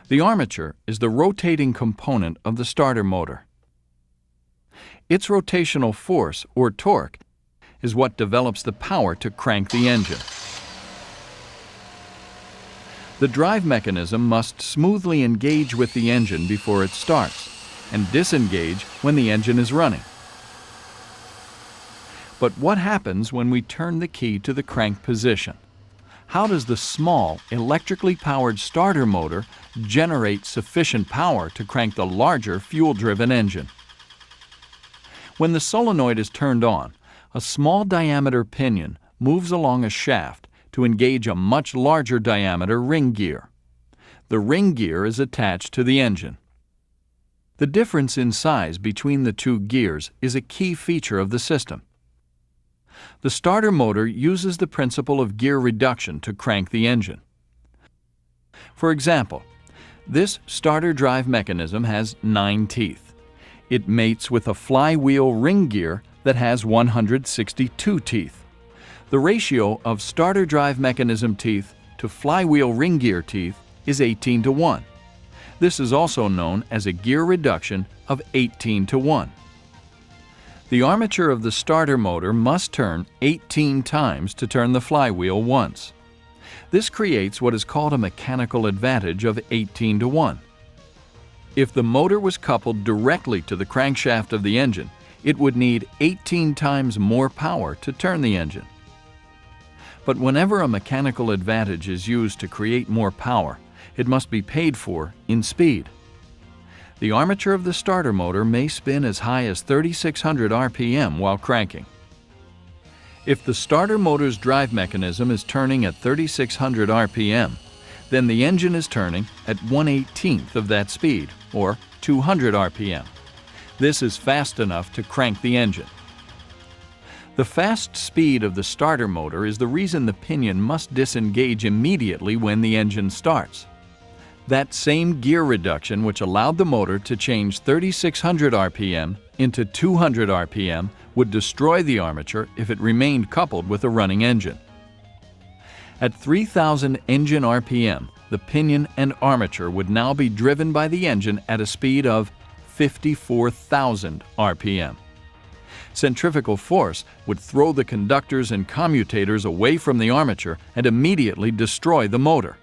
The armature is the rotating component of the starter motor. Its rotational force, or torque, is what develops the power to crank the engine. The drive mechanism must smoothly engage with the engine before it starts, and disengage when the engine is running. But what happens when we turn the key to the crank position? How does the small, electrically powered starter motor generate sufficient power to crank the larger fuel-driven engine? When the solenoid is turned on, a small diameter pinion moves along a shaft to engage a much larger diameter ring gear. The ring gear is attached to the engine. The difference in size between the two gears is a key feature of the system. The starter motor uses the principle of gear reduction to crank the engine. For example, this starter drive mechanism has 9 teeth. It mates with a flywheel ring gear that has 162 teeth. The ratio of starter drive mechanism teeth to flywheel ring gear teeth is 18:1. This is also known as a gear reduction of 18:1. The armature of the starter motor must turn 18 times to turn the flywheel once. This creates what is called a mechanical advantage of 18:1. If the motor was coupled directly to the crankshaft of the engine, it would need 18 times more power to turn the engine. But whenever a mechanical advantage is used to create more power, it must be paid for in speed. The armature of the starter motor may spin as high as 3,600 RPM while cranking. If the starter motor's drive mechanism is turning at 3,600 RPM, then the engine is turning at 1/18th of that speed, or 200 RPM. This is fast enough to crank the engine. The fast speed of the starter motor is the reason the pinion must disengage immediately when the engine starts. That same gear reduction which allowed the motor to change 3,600 RPM into 200 RPM would destroy the armature if it remained coupled with a running engine. At 3,000 engine RPM, the pinion and armature would now be driven by the engine at a speed of 54,000 RPM. Centrifugal force would throw the conductors and commutators away from the armature and immediately destroy the motor.